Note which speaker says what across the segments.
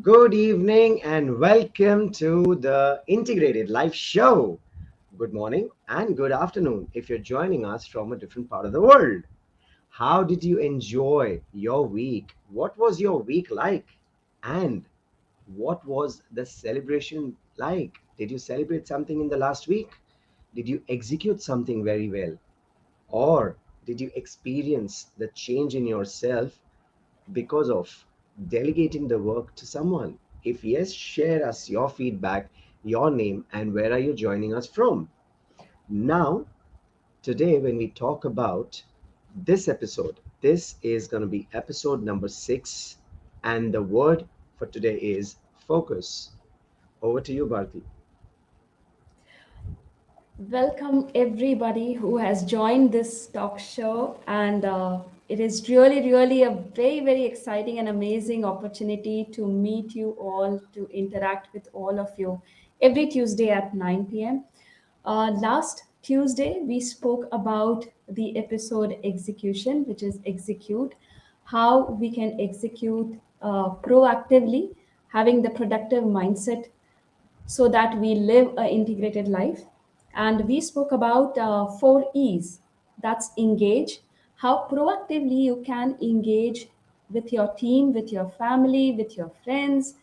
Speaker 1: Good evening and welcome to the Integrated Life Show. Good morning and good afternoon if you're joining us from a different part of the world. How did you enjoy your week? What was your week like? And what was the celebration like? Did you celebrate something in the last week? Did you execute something very well? Or did you experience the change in yourself because of delegating the work to someone? If yes, share us your feedback, your name, and where are you joining us from? Now, today, when we talk about this episode, this is going to be episode number 6, and the word for today is focus. Over to you, Bharti.
Speaker 2: Welcome everybody who has joined this talk show, and it is really a very exciting and amazing opportunity to meet you all, to interact with all of you every Tuesday at 9 p.m. Last Tuesday we spoke about the episode execution, which is execute, how we can execute proactively, having the productive mindset so that we live an integrated life. And we spoke about 4 E's, that's engage, how proactively you can engage with your team, with your family, with your friends,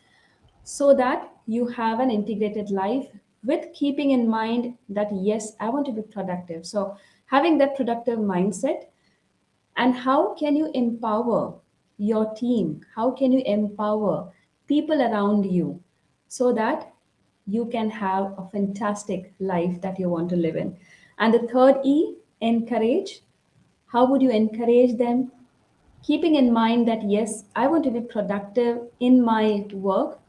Speaker 2: so that you have an integrated life with keeping in mind that, yes, I want to be productive. So, having that productive mindset, and how can you empower your team? How can you empower people around you so that you can have a fantastic life that you want to live in? And the third E, encourage. How would you encourage them? Keeping in mind that, yes, I want to be productive in my work,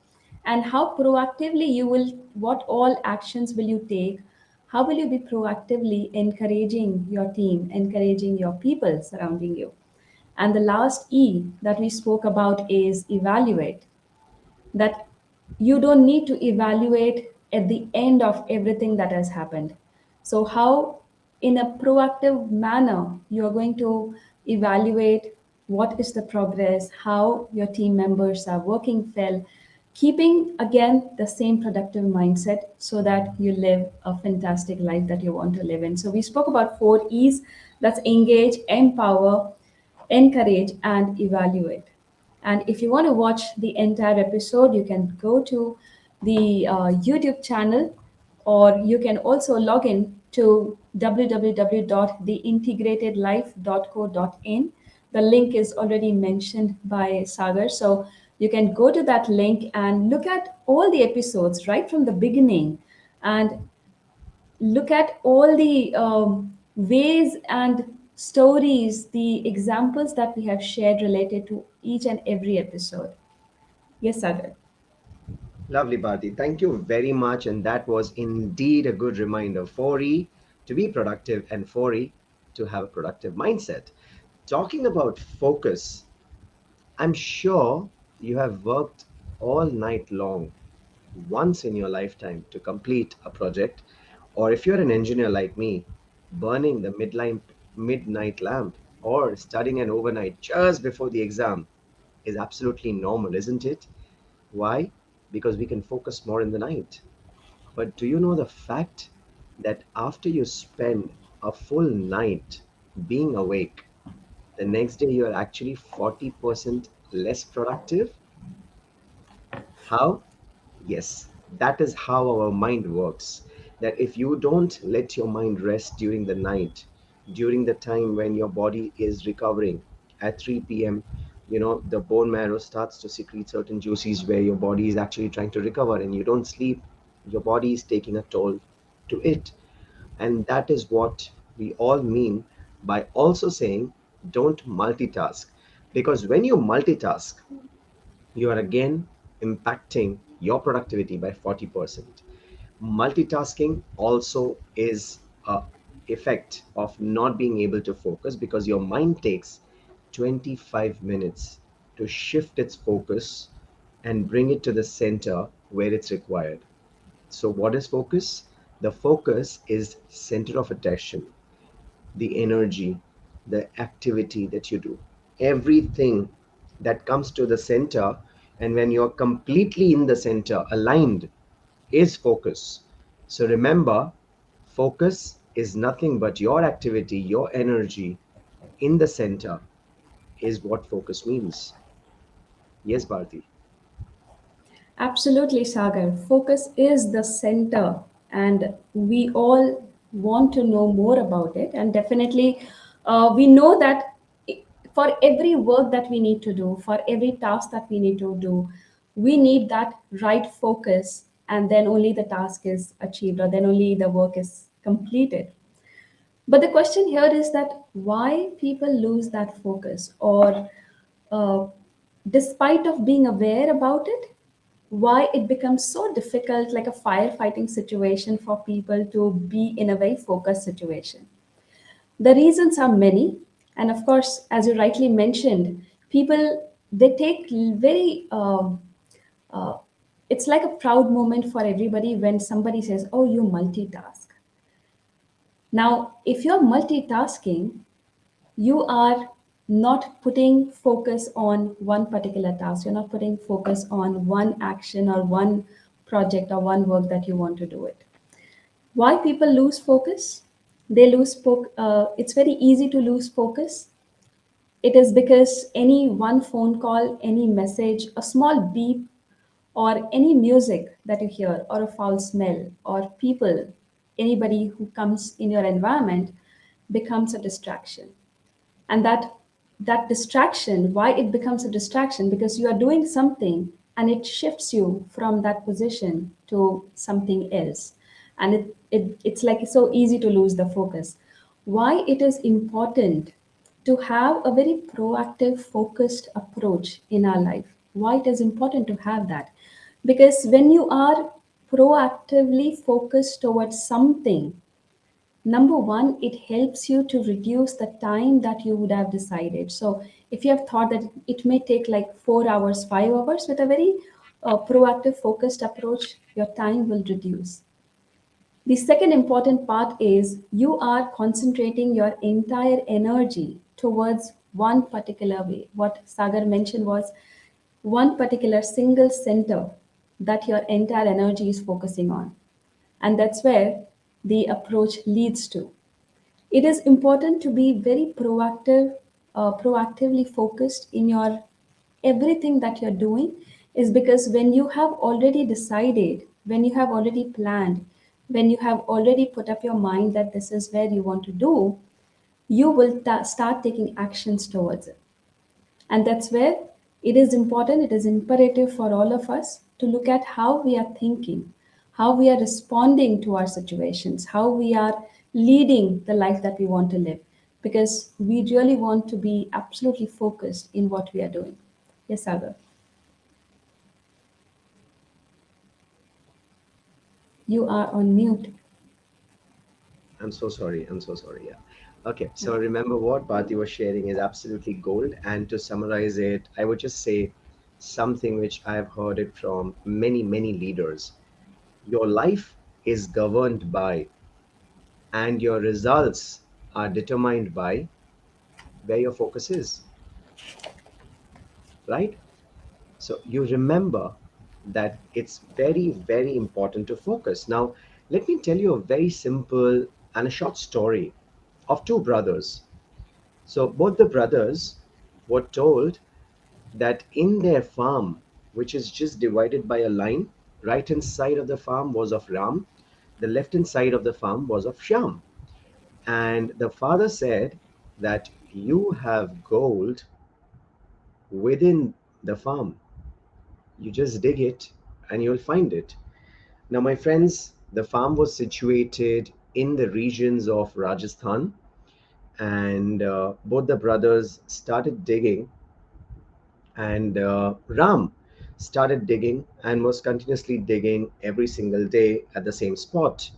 Speaker 2: and how proactively you will, what all actions will you take? How will you be proactively encouraging your team, encouraging your people surrounding you? And the last E that we spoke about is evaluate, that you don't need to evaluate at the end of everything that has happened. So, how in a proactive manner you are going to evaluate what is the progress, how your team members are working well, keeping again the same productive mindset so that you live a fantastic life that you want to live in. So, we spoke about 4 E's, that's engage, empower, encourage, and evaluate. And if you want to watch the entire episode, you can go to the YouTube channel, or you can also log in to www.theintegratedlife.co.in. The link is already mentioned by Sagar. So you can go to that link and look at all the episodes right from the beginning, and look at all the ways and stories, the examples that we have shared related to each and every episode. Yes, Sagar.
Speaker 1: Lovely, Bharti. Thank you very much. And that was indeed a good reminder. 4E to be productive and 4E to have a productive mindset. Talking about focus, I'm sure you have worked all night long once in your lifetime to complete a project, or if you're an engineer like me, burning the midnight lamp or studying an overnight just before the exam is absolutely normal, isn't it? Why? Because we can focus more in the night. But do you know the fact that after you spend a full night being awake, the next day you are actually 40% less productive? How? Yes, that is how our mind works. That if you don't let your mind rest during the night, during the time when your body is recovering at 3 p.m., the bone marrow starts to secrete certain juices where your body is actually trying to recover and you don't sleep, your body is taking a toll to it. And that is what we all mean by also saying don't multitask. Because when you multitask, you are again impacting your productivity by 40%. Multitasking also is a effect of not being able to focus because your mind takes 25 minutes to shift its focus and bring it to the center where it's required. So what is focus? The focus is center of attention, the energy, the activity that you do. Everything that comes to the center And when you're completely in the center, aligned, is focus. So remember, focus is nothing but your activity, your energy in the center is what focus means. Yes, Bharti.
Speaker 2: Absolutely, Sagar. Focus is the center, and we all want to know more about it. And definitely, we know that i- for every work that we need to do, for every task that we need to do, we need that right focus, and then only the task is achieved, or then only the work is completed. But the question here is that why people lose that focus, or uh, despite of being aware about it, why it becomes so difficult, like a firefighting situation, for people to be in a very focused situation. The reasons are many, and of course, as you rightly mentioned, people, they take very uh, it's like a proud moment for everybody when somebody says, "Oh, you multitask." Now, if you're multitasking, you are not putting focus on one particular task. You're not putting focus on one action or one project or one work that you want to do it. Why people lose focus? They lose focus. It's very easy to lose focus. It is because any one phone call, any message, a small beep, or any music that you hear, or a foul smell, or people, anybody who comes in your environment becomes a distraction. And that distraction, why it becomes a distraction, because you are doing something and it shifts you from that position to something else, and it's like it's so easy to lose the focus. Why it is important to have a very proactive focused approach in our life, why it is important to have that, because when you are proactively focused towards something, number one, it helps you to reduce the time that you would have decided. So, if you have thought that it may take like 4 hours, 5 hours, with a very proactive, focused approach, your time will reduce. The second important part is you are concentrating your entire energy towards one particular way. What Sagar mentioned was one particular single center that your entire energy is focusing on. And that's where the approach leads to. It is important to be very proactively focused in your everything that you're doing, is because when you have already decided, when you have already planned, when you have already put up your mind that this is where you want to do, you will start taking actions towards it. And that's where it is important, it is imperative for all of us to look at how we are thinking, how we are responding to our situations, how we are leading the life that we want to live. Because we really want to be absolutely focused in what we are doing. Yes, Sagar, you are on mute.
Speaker 1: I'm so sorry. I'm so sorry. Yeah. Okay. So
Speaker 2: Okay.
Speaker 1: remember what Bharti was sharing is absolutely gold. And to summarize it, I would just say something which I've heard it from many, many leaders. Your life is governed by, and your results are determined by where your focus is, right? So you remember that it's very, very important to focus. Now, let me tell you a very simple and a short story of two brothers. So both the brothers were told that in their farm, which is just divided by a line, right hand side of the farm was of Ram, the left hand side of the farm was of Shyam. And the father said that you have gold within the farm. You just dig it and you'll find it. Now, my friends, the farm was situated in the regions of Rajasthan, and both the brothers started digging, and Ram started digging and was continuously digging every single day at the same spot.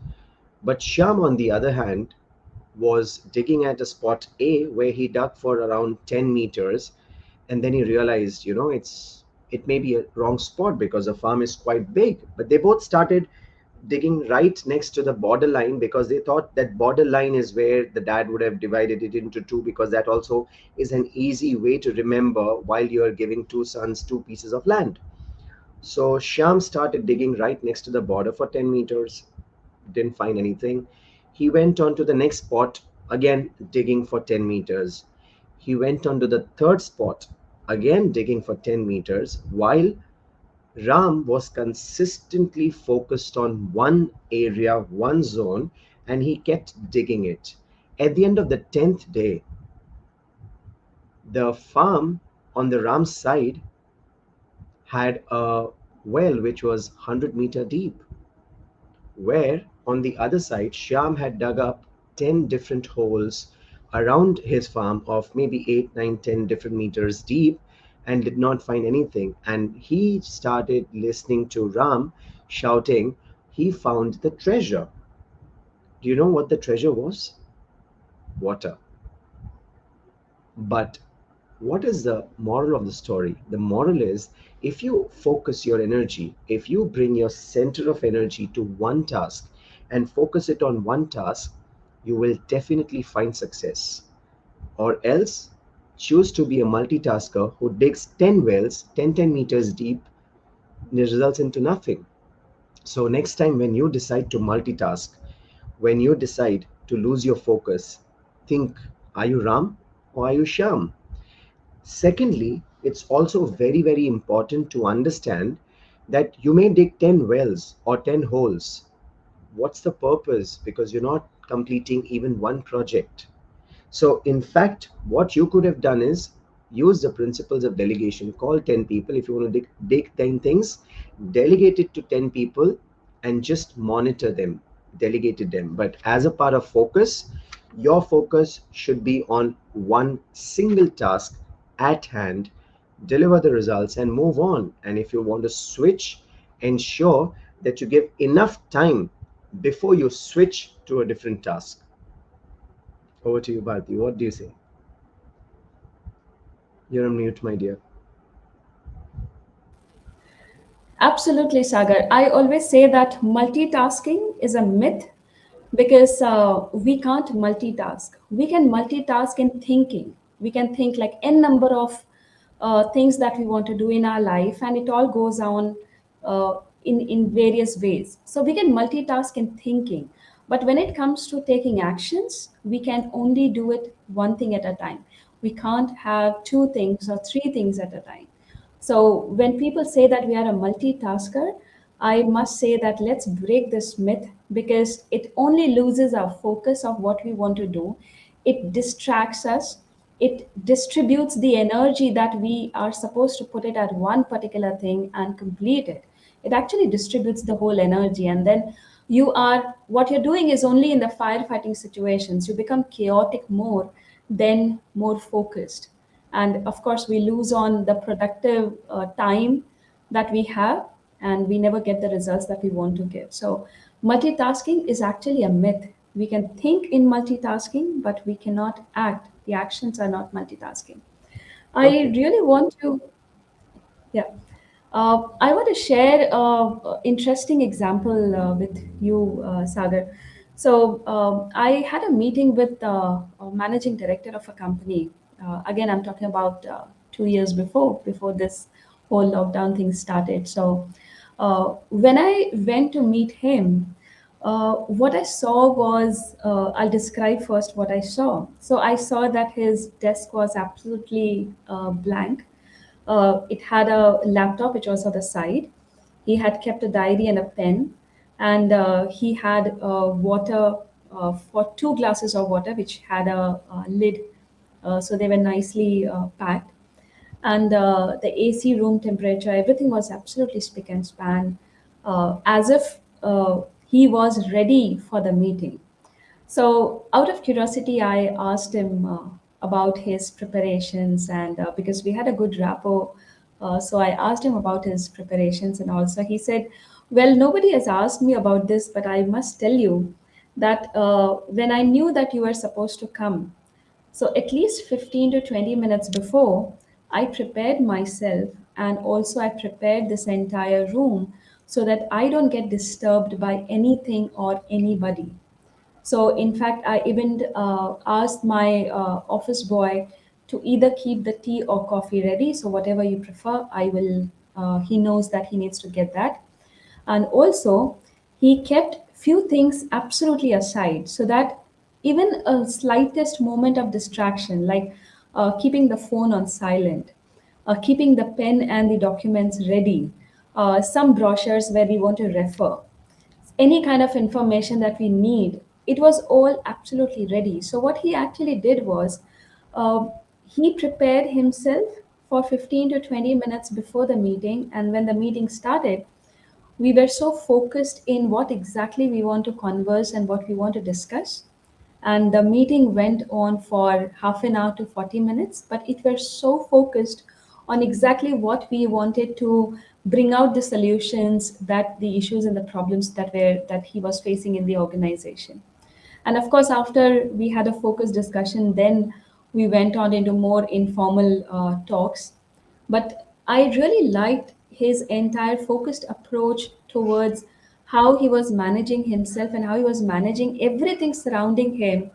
Speaker 1: But Shyam, on the other hand, was digging at a spot A where he dug for around 10 meters, and then he realized, it may be a wrong spot because the farm is quite big. But they both started digging right next to the borderline because they thought that borderline is where the dad would have divided it into two, because that also is an easy way to remember while you are giving two sons two pieces of land. So Shyam started digging right next to the border for 10 meters, didn't find anything. He went on to the next spot, again digging for 10 meters. He went on to the third spot, again digging for 10 meters, while Ram was consistently focused on one area, one zone, and he kept digging it. At the end of the 10th day, the farm on the Ram side had a well which was 100-meter deep, where on the other side, Shyam had dug up 10 different holes around his farm of maybe 8, 9, 10 different meters deep and did not find anything. And he started listening to Ram shouting, he found the treasure. Do you know what the treasure was? Water. But what is the moral of the story? The moral is, if you focus your energy, if you bring your center of energy to one task and focus it on one task, you will definitely find success. Or else, choose to be a multitasker who digs 10 wells, 10 meters deep, and it results into nothing. So, next time when you decide to multitask, when you decide to lose your focus, think, are you Ram or are you Sham? Secondly, it's also very, very important to understand that you may dig 10 wells or 10 holes. What's the purpose? Because you're not completing even one project. So, in fact, what you could have done is use the principles of delegation. Call 10 people. If you want to dig 10 things, delegate it to 10 people and just monitor them, delegated them. But as a part of focus, your focus should be on one single task at hand, deliver the results, and move on. And if you want to switch, ensure that you give enough time before you switch to a different task. Over to you, Bharti. What do you say? You're on mute, my dear.
Speaker 2: Absolutely, Sagar. I always say that multitasking is a myth because we can't multitask. We can multitask in thinking. We can think like n number of things that we want to do in our life, and it all goes on in various ways. So we can multitask in thinking, but when it comes to taking actions, we can only do it one thing at a time. We can't have two things or three things at a time. So when people say that we are a multitasker, I must say that let's break this myth because it only loses our focus of what we want to do. It distracts us. It distributes the energy that we are supposed to put it at one particular thing and complete it. It actually distributes the whole energy, and then you are what you're doing is only in the firefighting situations. You become chaotic more than more focused, and of course we lose on the productive time that we have, and we never get the results that we want to get. So multitasking is actually a myth. We can think in multitasking, but we cannot act. The actions are not multitasking. I
Speaker 1: Okay.
Speaker 2: really want to, yeah. I want to share an interesting example with you, Sagar. So I had a meeting with a managing director of a company. Again, I'm talking about 2 years before this whole lockdown thing started. So when I went to meet him, what I saw was, I'll describe first what I saw. So I saw that his desk was absolutely blank. It had a laptop which was on the side. He had kept a diary and a pen, and he had water for two glasses of water, which had a lid, so they were nicely packed. And the AC room temperature, everything was absolutely spick and span, as if he was ready for the meeting. So, out of curiosity, I asked him about his preparations, and because we had a good rapport, so I asked him about his preparations, and also he said, "Well, nobody has asked me about this, but I must tell you that when I knew that you were supposed to come, so at least 15 to 20 minutes before, I prepared myself, and also I prepared this entire room so that I don't get disturbed by anything or anybody." So, in fact, I even asked my office boy to either keep the tea or coffee ready. So, whatever you prefer, I will he knows that he needs to get that. And also, he kept few things absolutely aside so that even a slightest moment of distraction, like keeping the phone on silent, keeping the pen and the documents ready, some brochures where we want to refer, any kind of information that we need, it was all absolutely ready. So what he actually did was, uh, he prepared himself for 15 to 20 minutes before the meeting, and when the meeting started, we were so focused in what exactly we want to converse and what we want to discuss. And the meeting went on for half an hour to 40 minutes, but it were so focused on exactly what we wanted to bring out, the solutions, that the issues and the problems that he was facing in the organization. And of course, after we had a focused discussion, then we went on into more informal talks. But I really liked his entire focused approach towards how he was managing himself and how he was managing everything surrounding him,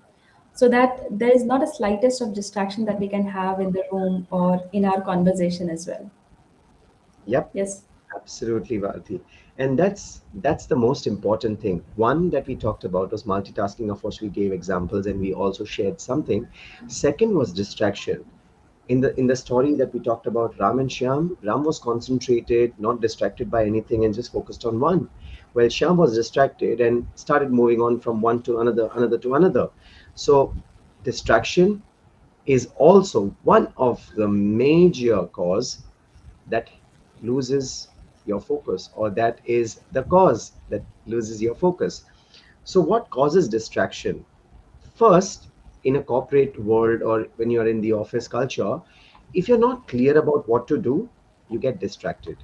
Speaker 2: so that there is not a slightest of distraction that we can have in the room or in our conversation as well.
Speaker 1: Yep,
Speaker 2: Yes.
Speaker 1: absolutely, Bharti. And that's the most important thing. One that we talked about was multitasking. Of course, we gave examples and we also shared something. Second was distraction. In the story that we talked about, Ram and Shyam, Ram was concentrated, not distracted by anything, and just focused on one. Well, Shyam was distracted and started moving on from one to another, another to another. So distraction is also one of the major cause that loses your focus, or that is the cause that loses your focus. So what causes distraction? First, in a corporate world or when you're in the office culture, if you're not clear about what to do, you get distracted.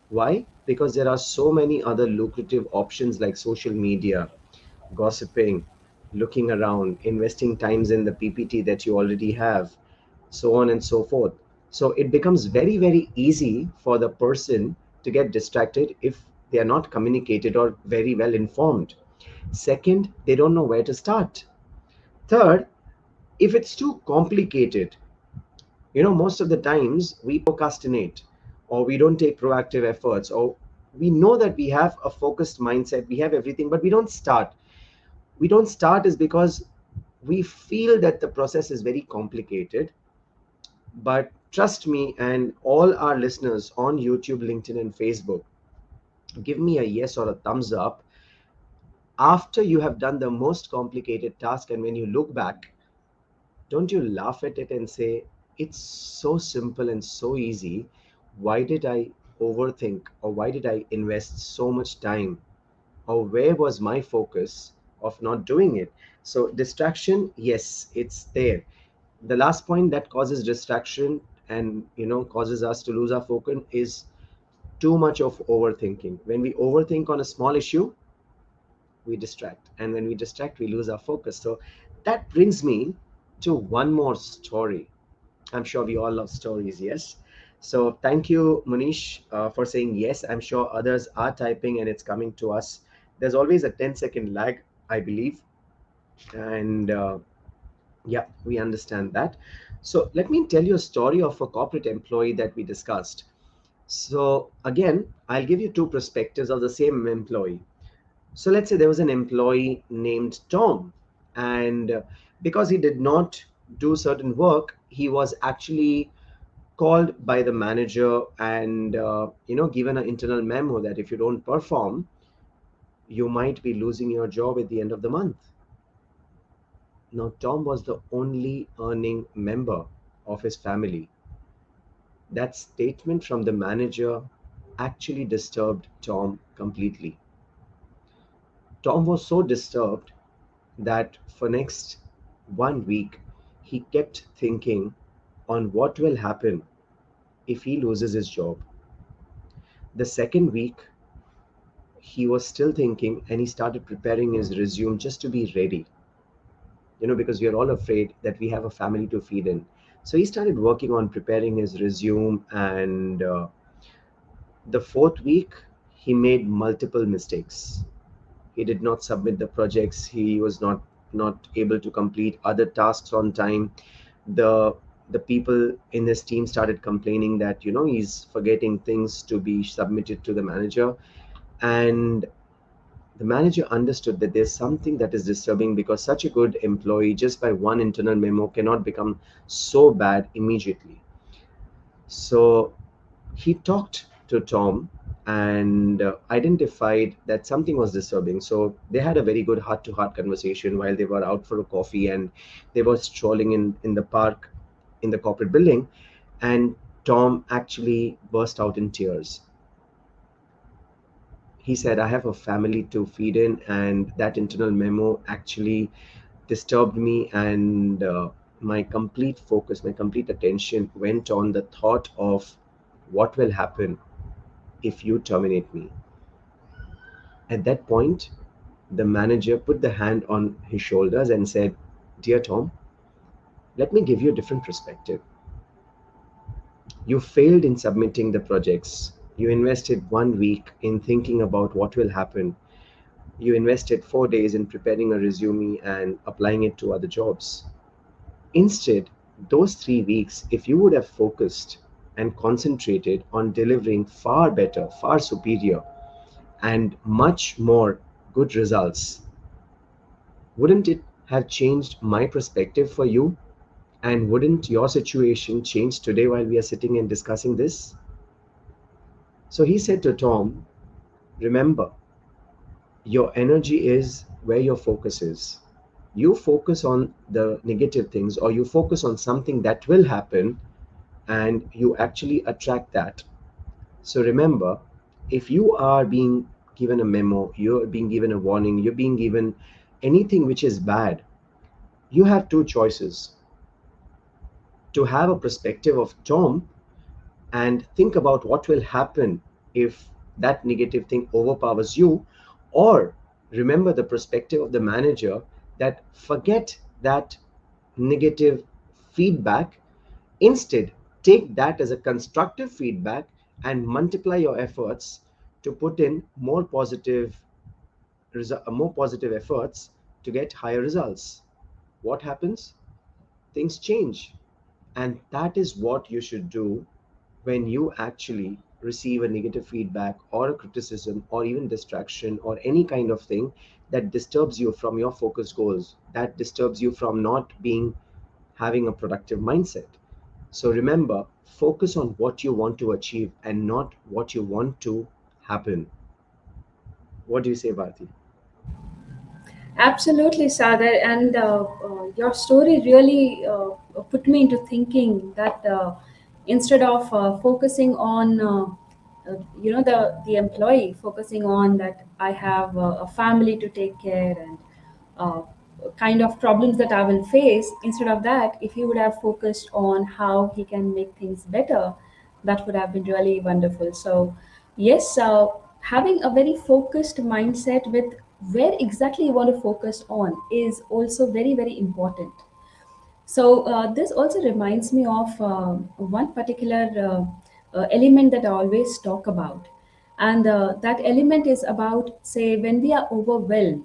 Speaker 1: Why? Because there are so many other lucrative options like social media, gossiping, looking around, investing times in the PPT that you already have, so on and so forth. So it becomes very, very easy for the person to get distracted if they are not communicated or very well informed. Second, they don't know where to start. Third, if it's too complicated, most of the times we procrastinate, or we don't take proactive efforts, or we know that we have a focused mindset, we have everything, but we don't start is because we feel that the process is very complicated. But trust me, and all our listeners on YouTube, LinkedIn, and Facebook, give me a yes or a thumbs up. After you have done the most complicated task, and when you look back, don't you laugh at it and say, it's so simple and so easy? Why did I overthink? Or why did I invest so much time? Or where was my focus of not doing it? So, distraction, yes, it's there. The last point that causes distraction and causes us to lose our focus is too much of overthinking. When we overthink on a small issue, we distract, and when we distract, we lose our focus. So that brings me to one more story. I'm sure we all love stories, yes? So thank you, Manish, for saying yes. I'm sure others are typing and it's coming to us. There's always a 10-second lag, I believe. And yeah, we understand that. So let me tell you a story of a corporate employee that we discussed. So again, I'll give you two perspectives of the same employee. So let's say there was an employee named Tom, and because he did not do certain work, he was actually called by the manager and given an internal memo that if you don't perform, you might be losing your job at the end of the month. Now Tom was the only earning member of his family. That statement from the manager actually disturbed Tom completely. Tom was so disturbed that for next 1 week he kept thinking on what will happen if he loses his job. The second week he was still thinking, and he started preparing his resume just to be ready, because we are all afraid that we have a family to feed in. So he started working on preparing his resume, and the fourth week he made multiple mistakes. He did not submit the projects, he was not able to complete other tasks on time. The The people in his team started complaining that, he's forgetting things to be submitted to the manager. And the manager understood that there's something that is disturbing, because such a good employee, just by one internal memo, cannot become so bad immediately. So he talked to Tom and identified that something was disturbing. So they had a very good heart to heart conversation while they were out for a coffee, and they were strolling in the park in the corporate building. And Tom actually burst out in tears. He said, I have a family to feed in, and that internal memo actually disturbed me. And my complete focus, my complete attention went on the thought of what will happen if you terminate me. At that point, the manager put the hand on his shoulders and said, Dear Tom, let me give you a different perspective. You failed in submitting the projects. You invested 1 week in thinking about what will happen. You invested 4 days in preparing a resume and applying it to other jobs. Instead, those 3 weeks, if you would have focused and concentrated on delivering far better, far superior, and much more good results, wouldn't it have changed my perspective for you? And wouldn't your situation change today while we are sitting and discussing this? So he said to Tom, remember, your energy is where your focus is. You focus on the negative things, or you focus on something that will happen, and you actually attract that. So remember, if you are being given a memo, you're being given a warning, you're being given anything which is bad, you have two choices: to have a perspective of Tom and think about what will happen if that negative thing overpowers you, or remember the perspective of the manager, that forget that negative feedback. Instead, take that as a constructive feedback and multiply your efforts to put in more positive efforts to get higher results. What happens? Things change. And that is what you should do when you actually receive a negative feedback or a criticism or even distraction or any kind of thing that disturbs you from your focused goals, that disturbs you from not being having a productive mindset. So remember, focus on what you want to achieve and not what you want to happen. What do you say, Bharti?
Speaker 2: Absolutely, Sagar. And your story really put me into thinking that instead of focusing on, the employee, focusing on that I have a family to take care and uh, kind of problems that I will face, instead of that, if he would have focused on how he can make things better, that would have been really wonderful. So, yes, having a very focused mindset with where exactly you want to focus on is also very, very important. So, this also reminds me of one particular element that I always talk about. And that element is about, say, when we are overwhelmed.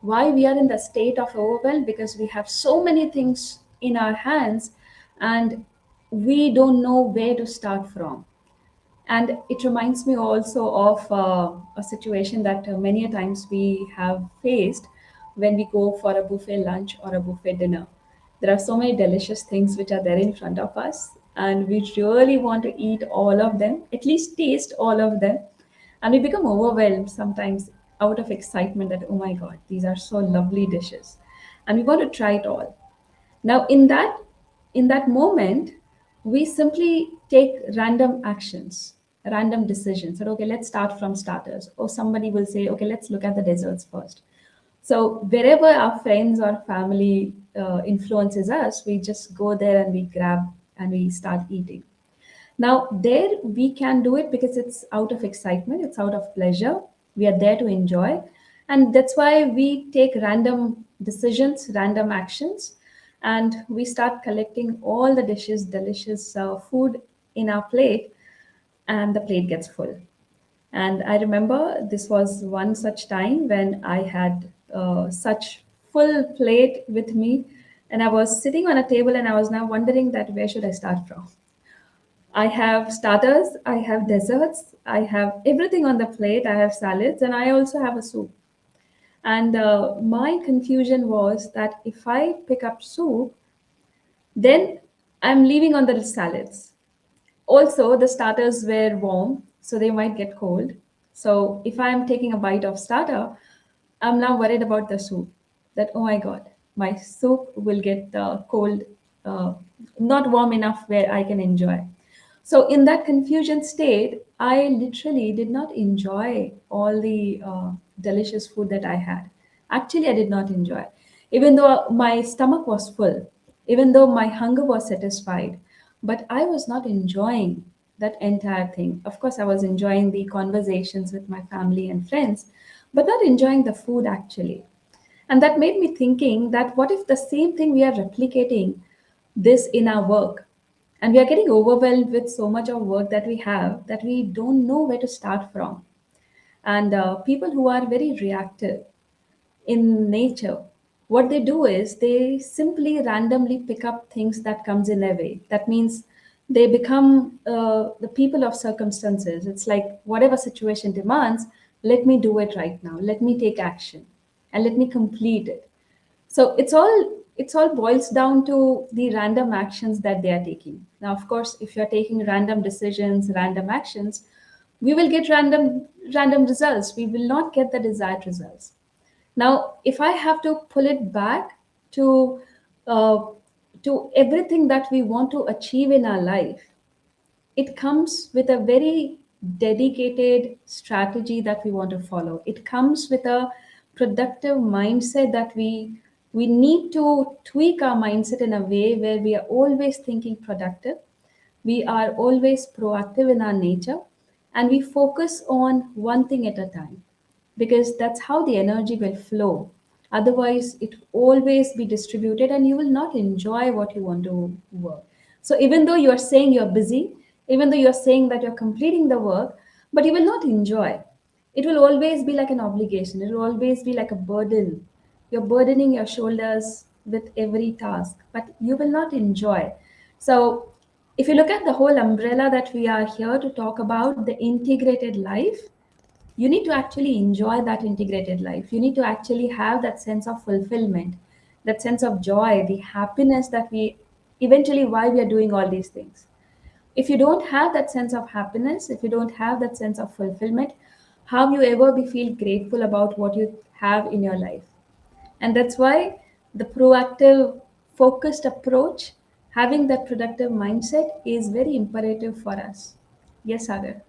Speaker 2: Why we are in the state of overwhelm? Because we have so many things in our hands and we don't know where to start from. And it reminds me also of a situation that many a times we have faced when we go for a buffet lunch or a buffet dinner. There are so many delicious things which are there in front of us, and we really want to eat all of them, at least taste all of them. And we become overwhelmed sometimes out of excitement that, oh my God, these are so lovely dishes. And we want to try it all. Now, in that moment, we simply take random actions, random decisions. That okay, let's start from starters. Or somebody will say, okay, let's look at the desserts first. So wherever our friends or family influences us, we just go there and we grab and we start eating. Now, there we can do it because it's out of excitement, it's out of pleasure. We are there to enjoy. And that's why we take random decisions, random actions, and we start collecting all the dishes, delicious food in our plate, and the plate gets full. And I remember this was one such time when I had such full plate with me. And I was sitting on a table and I was now wondering that where should I start from? I have starters, I have desserts, I have everything on the plate, I have salads, and I also have a soup. And my confusion was that if I pick up soup, then I'm leaving on the salads. Also, the starters were warm, so they might get cold. So if I'm taking a bite of starter, I'm now worried about the soup. That, oh my God, my soup will get cold, uh, not warm enough where I can enjoy. So, in that confusion state, I literally did not enjoy all the delicious food that I had. Actually, I did not enjoy. Even though my stomach was full, even though my hunger was satisfied, but I was not enjoying that entire thing. Of course, I was enjoying the conversations with my family and friends, but not enjoying the food actually. And that made me thinking that what if the same thing we are replicating this in our work? And we are getting overwhelmed with so much of work that we have that we don't know where to start from. And people who are very reactive in nature, what they do is they simply randomly pick up things that comes in their way. That means they become the people of circumstances. It's like whatever situation demands, let me do it right now, let me take action, and let me complete it. So it's all boils down to the random actions that they are taking. Now, of course, if you're taking random decisions, random actions, we will get random results. We will not get the desired results. Now, if I have to pull it back to uh, to everything that we want to achieve in our life, it comes with a very dedicated strategy that we want to follow. It comes with a productive mindset that we need to tweak our mindset in a way where we are always thinking productive, we are always proactive in our nature, and we focus on one thing at a time, because that's how the energy will flow. Otherwise, it will always be distributed and you will not enjoy what you want to work. So, even though you are saying you're busy, even though you're saying that you're completing the work, but you will not enjoy. It will always be like an obligation, it will always be like a burden. You're burdening your shoulders with every task, but you will not enjoy. So, if you look at the whole umbrella that we are here to talk about, the integrated life, you need to actually enjoy that integrated life. You need to actually have that sense of fulfillment, that sense of joy, the happiness that we eventually why we are doing all these things. If you don't have that sense of happiness, if you don't have that sense of fulfillment, how you ever be feel grateful about what you have in your life? And that's why the proactive, focused approach, having that productive mindset is very imperative for us. Yes, Sagar.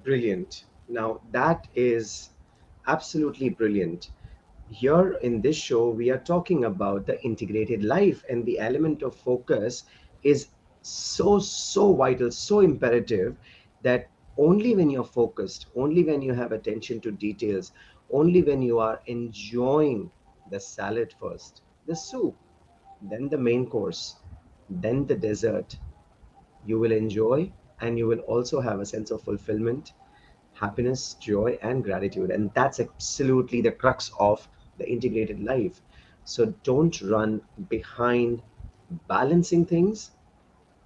Speaker 1: Brilliant. Now, that is absolutely brilliant. Here in this show, we are talking about the integrated life, and the element of focus is so vital, so imperative that only when you're focused, only when you have attention to details, only when you are enjoying the salad first, the soup, then the main course, then the dessert, you will enjoy, and you will also have a sense of fulfillment, happiness, joy, and gratitude. And that's absolutely the crux of the integrated life. So don't run behind balancing things.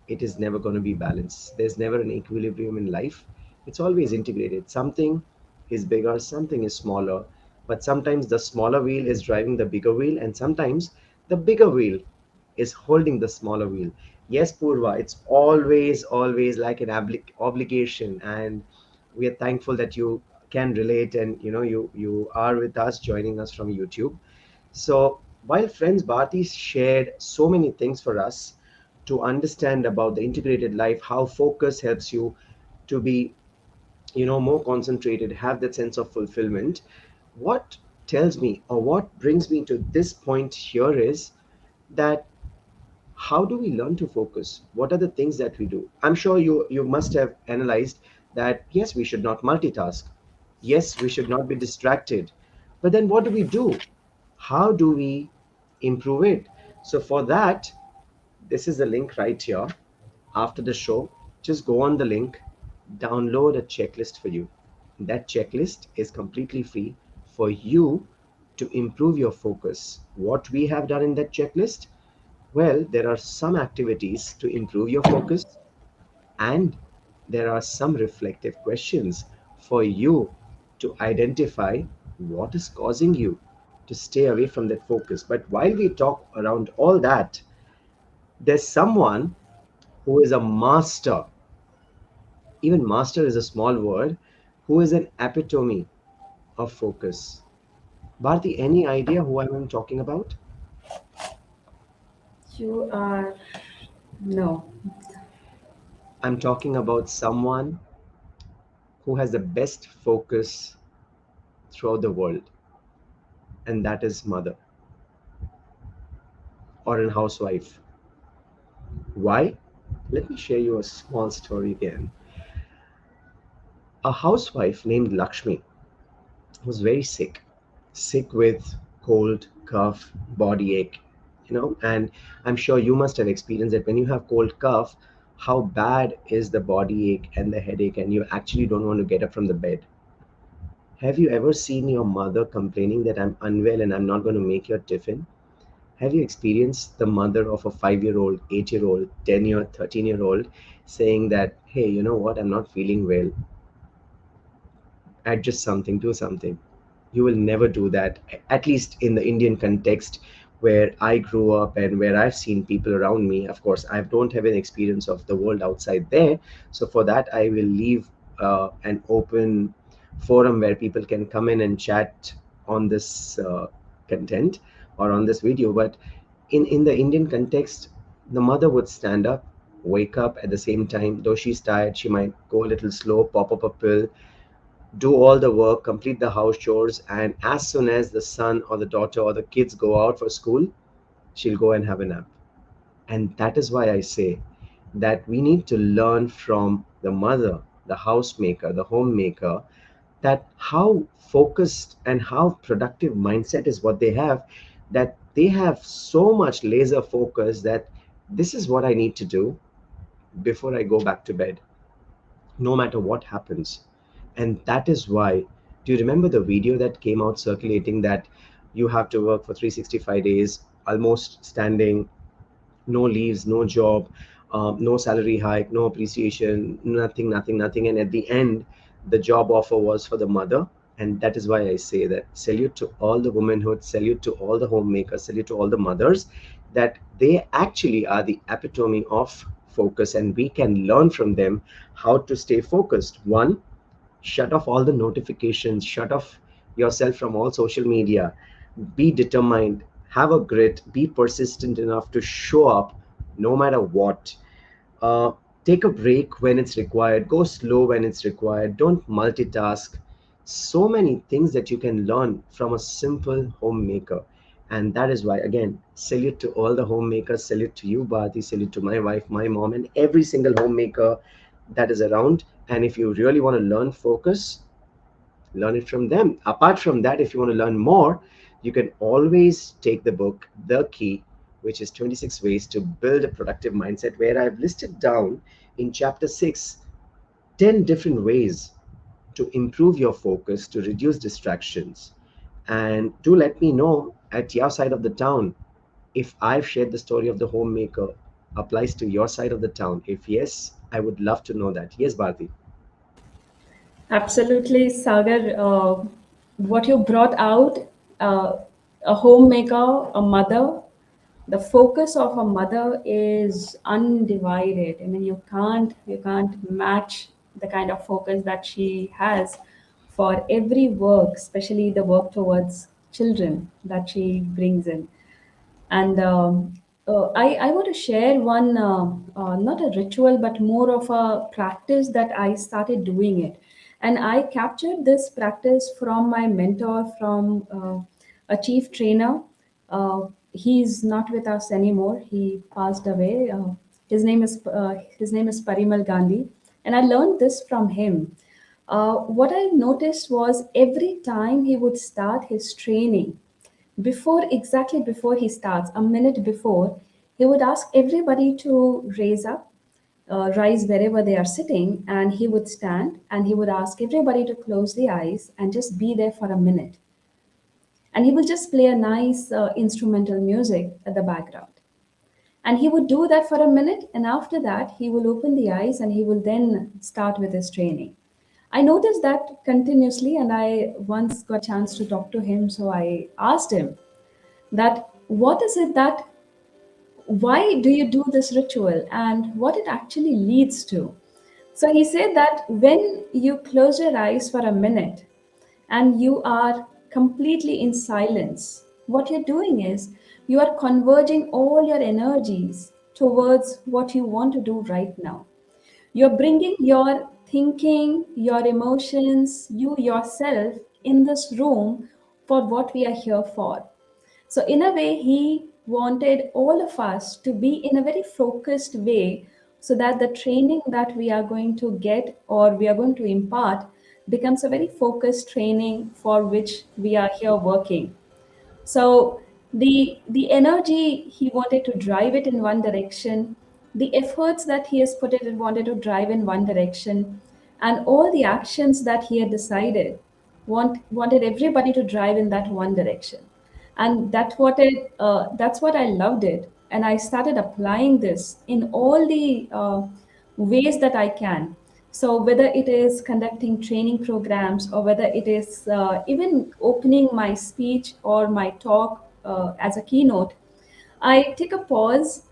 Speaker 1: It is never going to be balanced. There's never an equilibrium in life. It's always integrated. Something is bigger, something is smaller, but sometimes the smaller wheel is driving the bigger wheel, and sometimes the bigger wheel is holding the smaller wheel. Yes, Purva, it's always like an obligation, and we are thankful that you can relate, and you are with us, joining us from YouTube. So while friends Bharti shared so many things for us to understand about the integrated life, how focus helps you to be, more concentrated, have that sense of fulfillment. What tells me, or what brings me to this point here, is that how do we learn to focus? What are the things that we do? I'm sure you must have analyzed that yes, we should not multitask. Yes, we should not be distracted. But then what do we do? How do we improve it? So for that, this is the link right here. After the show, just go on the link, download a checklist for you. That checklist is completely free for you to improve your focus. What we have done in that checklist? Well, there are some activities to improve your focus, and there are some reflective questions for you to identify what is causing you to stay away from that focus. But while we talk around all that, there's someone who is a master, even master is a small word, who is an epitome of focus. Bharti, any idea who I'm talking about?
Speaker 2: You are no.
Speaker 1: I'm talking about someone who has the best focus throughout the world, and that is mother or a housewife. Why? Let me share you a small story again. A housewife named Lakshmi was very sick, sick with cold, cough, body ache, and I'm sure you must have experienced that when you have cold, cough, how bad is the body ache and the headache, and you actually don't want to get up from the bed. Have you ever seen your mother complaining that I'm unwell and I'm not going to make your tiffin? Have you experienced the mother of a 5-year-old, 8-year-old, 10-year, 13-year-old saying that, hey, you know what, I'm not feeling well, adjust something, do something? You will never do that, at least in the Indian context where I grew up and where I've seen people around me. Of course, I don't have an experience of the world outside there. So for that, I will leave an open forum where people can come in and chat on this content or on this video. But in the Indian context, the mother would stand up, wake up at the same time. Though she's tired, she might go a little slow, pop up a pill, do all the work, complete the house chores, and as soon as the son or the daughter or the kids go out for school, she'll go and have a nap. And that is why I say that we need to learn from the mother, the housemaker, the homemaker, that how focused and how productive mindset is what they have, that they have so much laser focus that this is what I need to do before I go back to bed, no matter what happens. And that is why, do you remember the video that came out circulating that you have to work for 365 days, almost standing, no leaves, no job, no salary hike, no appreciation, nothing, nothing, nothing. And at the end, the job offer was for the mother. And that is why I say that salute to all the womanhood, salute to all the homemakers, salute to all the mothers, that they actually are the epitome of focus, and we can learn from them how to stay focused. One, shut off all the notifications, shut off yourself from all social media, be determined, have a grit, be persistent enough to show up no matter what. uh, Take a break when it's required, go slow when it's required, don't multitask. So many things that you can learn from a simple homemaker. And that is why, again, salute to all the homemakers, salute to you, Bharti, salute to my wife, my mom, and every single homemaker that is around. And if you really want to learn focus, learn it from them. Apart from that, if you want to learn more, you can always take the book, The Key, which is 26 Ways to Build a Productive Mindset, where I've listed down in chapter 6 10 different ways to improve your focus, to reduce distractions. And do let me know at your side of the town if I've shared the story of the homemaker applies to your side of the town. If yes, I would love to know that. Yes, Bharti.
Speaker 2: Absolutely, Sagar. What you brought out, uh, a homemaker, a mother, the focus of a mother is undivided. I mean, you can't match the kind of focus that she has for every work, especially the work towards children that she brings in. And I want to share one, not a ritual, but more of a practice that I started doing it. And I captured this practice from my mentor, from a chief trainer. He's not with us anymore. He passed away. His name is Parimal Gandhi, and I learned this from him. What I noticed was every time he would start his training, exactly before he starts, a minute before, he would ask everybody to rise wherever they are sitting, and he would stand and he would ask everybody to close the eyes and just be there for a minute. and he will just play a nice instrumental music at the background. And he would do that for a minute, and after that, he will open the eyes and he will then start with his training. I noticed that continuously, and I once got a chance to talk to him. So I asked him that what is it that, why do you do this ritual and what it actually leads to? So he said that when you close your eyes for a minute and you are completely in silence, what you're doing is you are converging all your energies towards what you want to do right now. You're bringing your thinking, your emotions, you yourself in this room for what we are here for. So, in a way, he wanted all of us to be in a very focused way so that the training that we are going to get or we are going to impart becomes a very focused training for which we are here working. So the energy, he wanted to drive it in one direction, the efforts that he has put it and wanted to drive in one direction, and all the actions that he had decided wanted everybody to drive in that one direction. And that's what I loved it, and I started applying this in all the ways that I can. So whether it is conducting training programs or whether it is even opening my speech or my talk as a keynote, I take a pause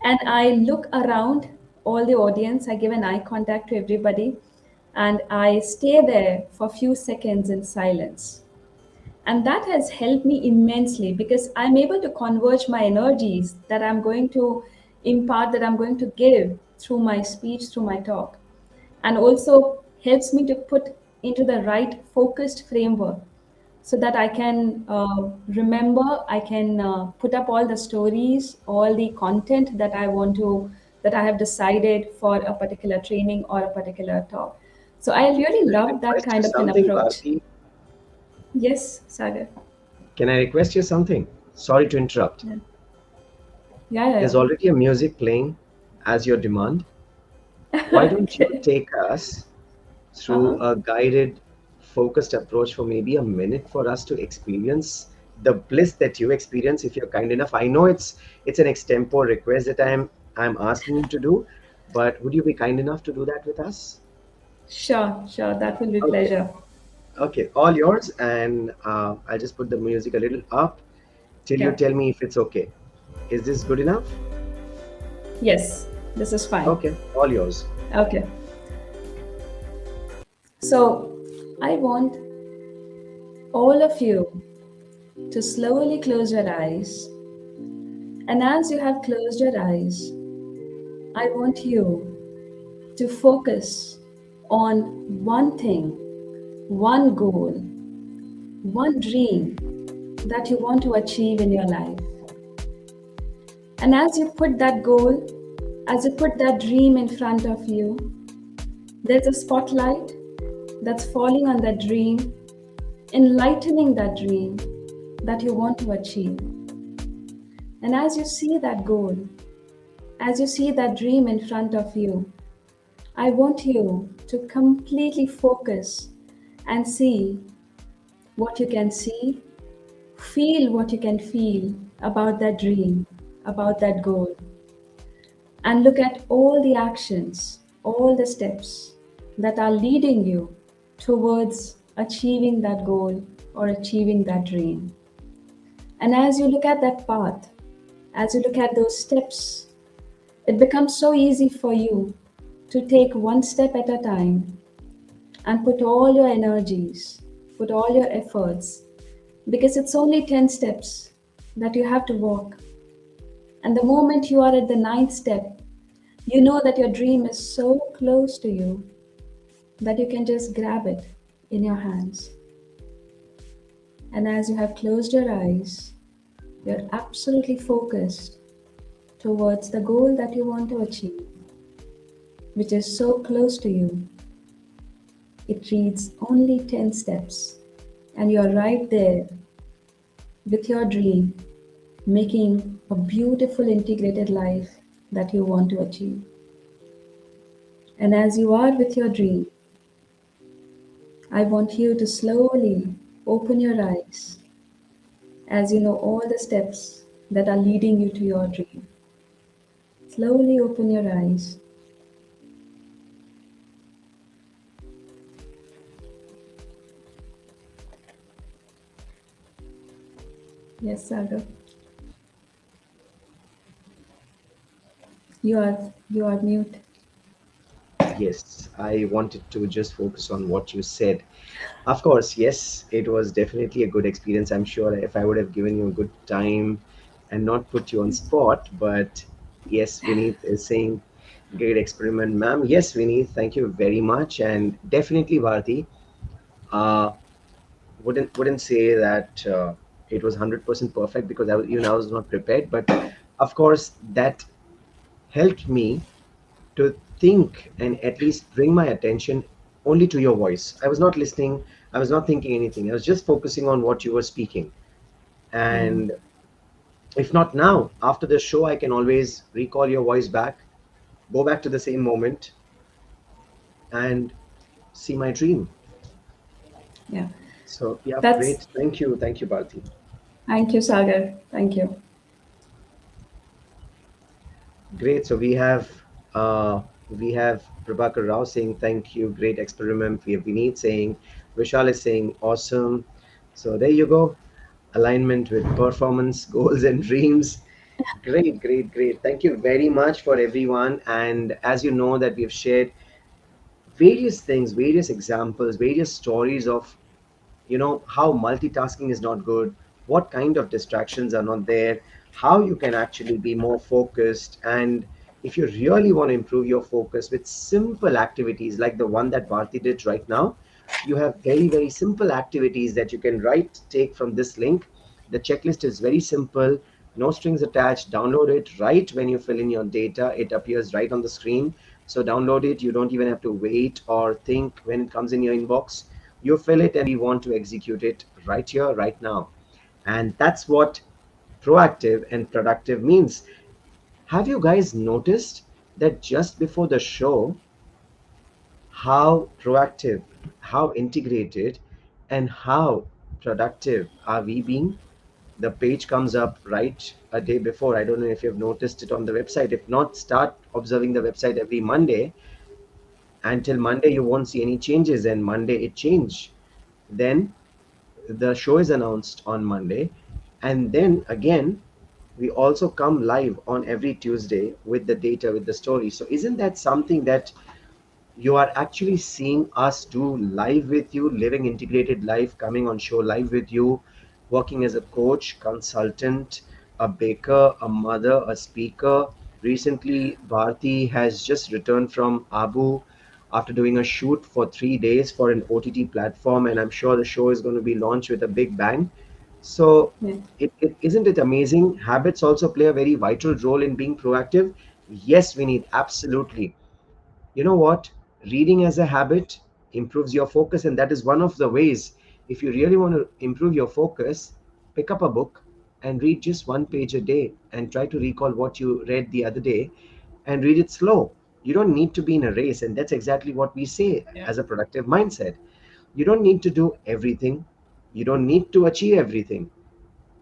Speaker 2: and I look around all the audience. I give an eye contact to everybody and I stay there for a few seconds in silence. And that has helped me immensely because I'm able to converge my energies that I'm going to impart, that I'm going to give through my speech, through my talk, and also helps me to put into the right focused framework so that I can remember, I can put up all the stories, all the content that I want to, that I have decided for a particular training or a particular talk. So I really
Speaker 1: Can I
Speaker 2: love that
Speaker 1: request you
Speaker 2: kind of an
Speaker 1: something,
Speaker 2: approach.
Speaker 1: Bharti?
Speaker 2: Yes, Sagar.
Speaker 1: Can I request you something? Sorry to interrupt.
Speaker 2: Yeah, yeah,
Speaker 1: There's
Speaker 2: yeah.
Speaker 1: already a music playing as your demand. Why don't you
Speaker 2: Okay.
Speaker 1: take us through
Speaker 2: Uh-huh.
Speaker 1: a guided, focused approach for maybe a minute for us to experience the bliss that you experience if you're kind enough. I know it's an extempore request that I'm asking you to do, but would you be kind enough to do that with us?
Speaker 2: Sure, sure. That will be
Speaker 1: Okay,
Speaker 2: pleasure.
Speaker 1: okay, all yours, and I'll just put the music a little up till you
Speaker 2: Yeah.
Speaker 1: tell me if it's okay. Is this good enough?
Speaker 2: Yes, this is fine.
Speaker 1: Okay, all yours.
Speaker 2: Okay. So I want all of you to slowly close your eyes. And as you have closed your eyes, I want you to focus on one thing, one goal, one dream that you want to achieve in your life. And as you put that goal, as you put that dream in front of you, there's a spotlight that's falling on that dream, enlightening that dream that you want to achieve. And as you see that goal, as you see that dream in front of you, I want you to completely focus and see what you can see, feel what you can feel about that dream, about that goal, and look at all the actions, all the steps that are leading you towards achieving that goal or achieving that dream. And as you look at that path, as you look at those steps, it becomes so easy for you to take one step at a time and put all your energies, put all your efforts, because it's only 10 steps that you have to walk. And the moment you are at the ninth step, you know that your dream is so close to you that you can just grab it in your hands. And as you have closed your eyes, you're absolutely focused towards the goal that you want to achieve, which is so close to you. It reads only 10 steps, and you're right there with your dream, making a beautiful integrated life that you want to achieve. And as you are with your dream, I want you to slowly open your eyes as you know all the steps that are leading you to your dream. Slowly open your eyes. Yes, Sagar. You are mute.
Speaker 1: Yes, I wanted to just focus on what you said. Of course, yes, it was definitely a good experience. I'm sure if I would have given you a good time and not put you on spot, but yes, Vineet is saying great experiment, ma'am. Yes, Vineet, thank you very much, and definitely Bharti. Uh, wouldn't say that it was 100% perfect because I was not prepared, but of course that helped me to think and at least bring my attention only to your voice. I was not listening, I was not thinking anything. I was just focusing on what you were speaking.
Speaker 2: Yeah,
Speaker 1: And if not now, after the show, I can always recall your voice back, go back to the same moment, and see my dream.
Speaker 2: yeah.
Speaker 1: So, yeah,
Speaker 2: That's
Speaker 1: great. Thank you. Thank you, Bharti.
Speaker 2: Thank you, Sagar. Thank you.
Speaker 1: Great. So we have Prabhakar Rao saying thank you, great experiment. We have Vineet saying, Vishal is saying awesome. So there you go. Alignment with performance, goals, and dreams. Great, great, great. Thank you very much for everyone. And as you know that we have shared various things, various examples, various stories of how multitasking is not good, what kind of distractions are not there, how you can actually be more focused. And if you really want to improve your focus with simple activities like the one that Bharti did right now, you have very, very simple activities that you can take from this link. The checklist is very simple, no strings attached. Download it right when you fill in your data, it appears right on the screen. So download it, you don't even have to wait or think when it comes in your inbox. You fill it and we want to execute it right here, right now. And that's what proactive and productive means. Have you guys noticed that just before the show, how proactive, how integrated, and how productive are we being? The page comes up right a day before. I don't know if you've noticed it on the website. If not, start observing the website every Monday. Until Monday, you won't see any changes, and Monday it change. Then the show is announced on Monday, and then again, we also come live on every Tuesday with the data, with the story. So, isn't that something that you are actually seeing us do live with you, living integrated life, coming on show live with you, working as a coach, consultant, a baker, a mother, a speaker. Recently, Bharti has just returned from Abu after doing a shoot for 3 days for an OTT platform, and I'm sure the show is going to be launched with a big bang. So,
Speaker 2: Yeah,
Speaker 1: isn't it amazing? Habits also play a very vital role in being proactive. Yes, we need absolutely. You know what? Reading as a habit improves your focus, and that is one of the ways. If you really want to improve your focus, pick up a book and read just one page a day and try to recall what you read the other day and read it slow. You don't need to be in a race, and that's exactly what we say as a productive mindset. You don't need to do everything, you don't need to achieve everything.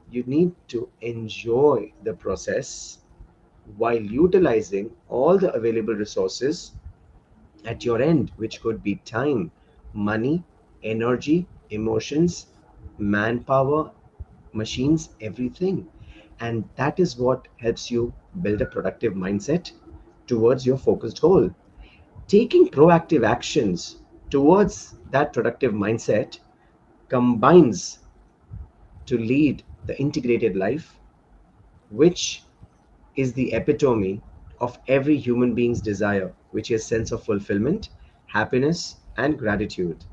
Speaker 1: You need to enjoy the process while utilizing all the available resources at your end, which could be time, money, energy, emotions, manpower, machines, everything. And that is what helps you build a productive mindset towards your focused goal. Taking proactive actions towards that productive mindset combines to lead the integrated life, which is the epitome of every human being's desire, which is sense of fulfillment, happiness, and gratitude.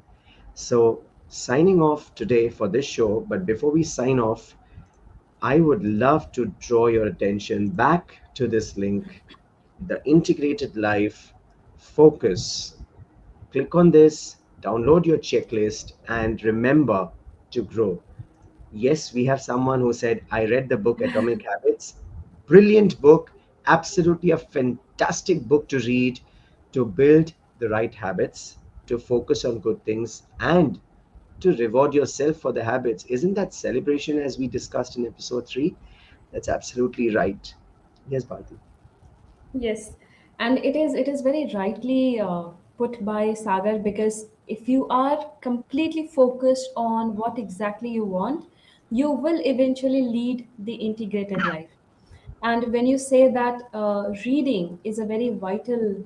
Speaker 1: So, signing off today for this show, but before we sign off, I would love to draw your attention back to this link, the Integrated Life Focus. Click on this, download your checklist, and remember to grow. Yes, we have someone who said, I read the book Atomic Habits. Brilliant book, absolutely a fantastic book to read to build the right habits, to focus on good things, and to reward yourself for the habits. Isn't that celebration as we discussed in episode 3? That's absolutely right. Yes, Bharti.
Speaker 2: Yes, and it is very rightly put by Sagar, because if you are completely focused on what exactly you want, you will eventually lead the integrated life. And when you say that reading is a very vital,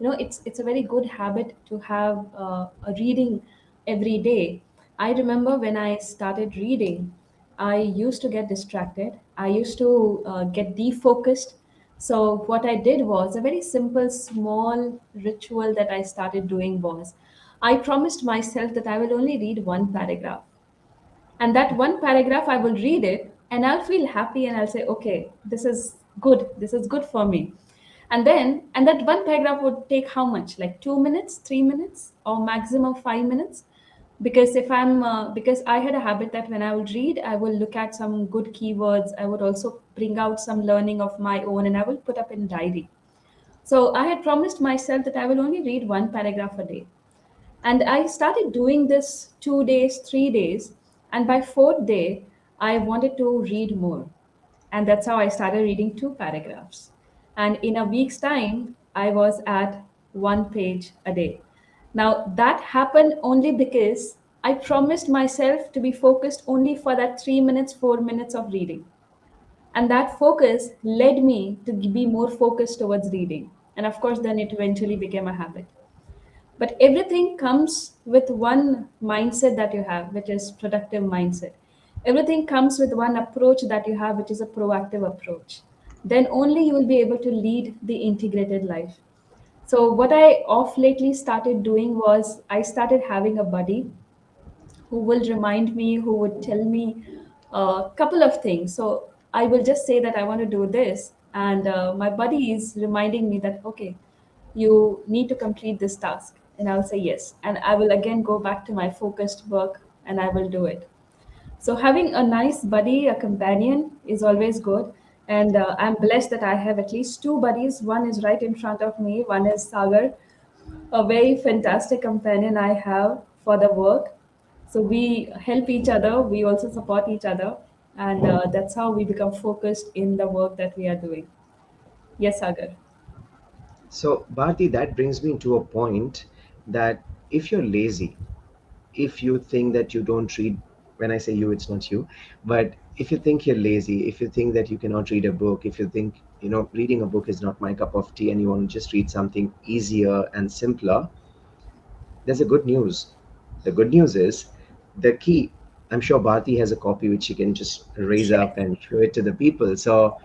Speaker 2: it's a very good habit to have a reading every day. I remember when I started reading, I used to get distracted. I used to get defocused. So what I did was a very simple, small ritual that I started doing was I promised myself that I will only read one paragraph, and that one paragraph I will read it and I'll feel happy and I'll say, okay, this is good for me. And that one paragraph would take how much, like 2 minutes, 3 minutes, or maximum 5 minutes. Because because I had a habit that when I would read, I will look at some good keywords. I would also bring out some learning of my own and I will put up in diary. So I had promised myself that I will only read one paragraph a day, and I started doing this 2 days, 3 days. And by fourth day, I wanted to read more. And that's how I started reading two paragraphs. And in a week's time, I was at one page a day. Now, that happened only because I promised myself to be focused only for that 3 minutes, 4 minutes of reading. And that focus led me to be more focused towards reading. And of course, then it eventually became a habit. But everything comes with one mindset that you have, which is productive mindset. Everything comes with one approach that you have, which is a proactive approach. Then only you will be able to lead the integrated life. So what I off lately started doing was I started having a buddy who will remind me, who would tell me a couple of things. So I will just say that I want to do this, and my buddy is reminding me that, okay, you need to complete this task. And I'll say yes. And I will again go back to my focused work and I will do it. So having a nice buddy, a companion, is always good. And I'm blessed that I have at least two buddies. One is right in front of me, one is Sagar, a very fantastic companion I have for the work. So we help each other, we also support each other, and that's how we become focused in the work that we are doing. Yes, Sagar.
Speaker 1: So, Bharti, that brings me to a point that if you're lazy, if you think that you don't read, when I say you, it's not you, but if you think you're lazy, if you think that you cannot read a book, if you think, reading a book is not my cup of tea and you want to just read something easier and simpler, there's a good news. The good news is the key. I'm sure Bharti has a copy which she can just raise up and show it to the people. So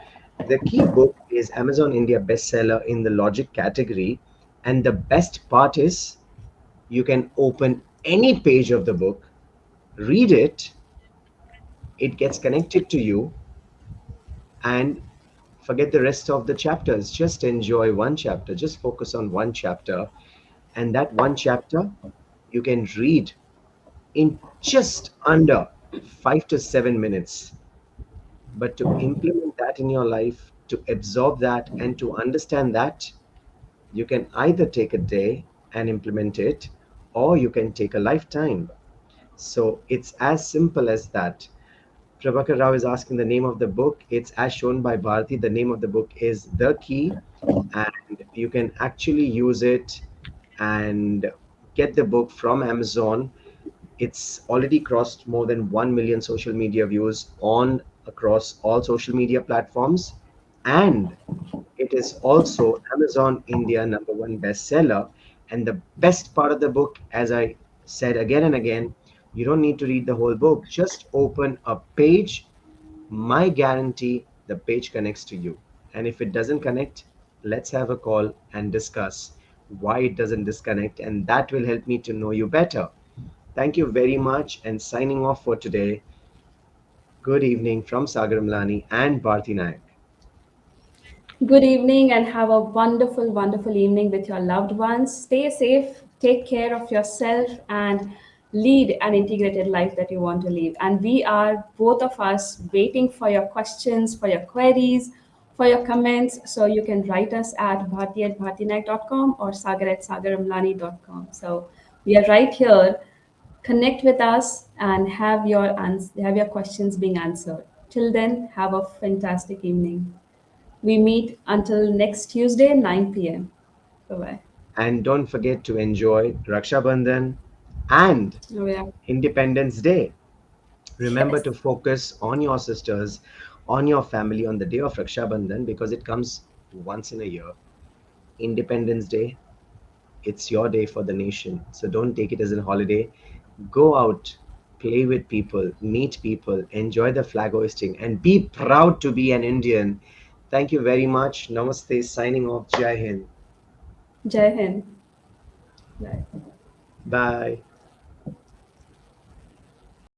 Speaker 1: the key book is Amazon India bestseller in the logic category. And the best part is you can open any page of the book, read it, it gets connected to you, and forget the rest of the chapters. Just enjoy one chapter, just focus on one chapter. And that one chapter you can read in just under 5 to 7 minutes. But to implement that in your life, to absorb that, and to understand that, you can either take a day and implement it, or you can take a lifetime. So it's as simple as that. Prabhakar Rao is asking the name of the book. It's as shown by Bharti. The name of the book is The Key, and you can actually use it and get the book from Amazon. It's already crossed more than 1 million social media views on across all social media platforms. And it is also Amazon India number one bestseller. And the best part of the book, as I said again and again, you don't need to read the whole book. Just open a page. My guarantee, the page connects to you. And if it doesn't connect, let's have a call and discuss why it doesn't disconnect. And that will help me to know you better. Thank you very much. And signing off for today, good evening from Sagar Mlani and Bharti Naik.
Speaker 2: Good evening and have a wonderful, wonderful evening with your loved ones. Stay safe, take care of yourself, and lead an integrated life that you want to live. And we are, both of us, waiting for your questions, for your queries, for your comments. So you can write us at bharti@bhartinaik.com or sagar@sagaramlani.com. So we are right here connect with us and have your questions being answered. Till then, have a fantastic evening. We meet until next Tuesday, 9 p.m. Bye bye.
Speaker 1: And don't forget to enjoy Raksha Bandhan and
Speaker 2: Oh, yeah.
Speaker 1: Independence Day. Remember
Speaker 2: Yes.
Speaker 1: to focus on your sisters, on your family on the day of Raksha Bandhan because it comes once in a year. Independence Day, it's your day for the nation. So don't take it as a holiday. Go out, play with people, meet people, enjoy the flag hoisting, and be proud to be an Indian. Thank you very much. Namaste. Signing off. Jai Hind.
Speaker 2: Jai Hind. Bye.
Speaker 1: Bye.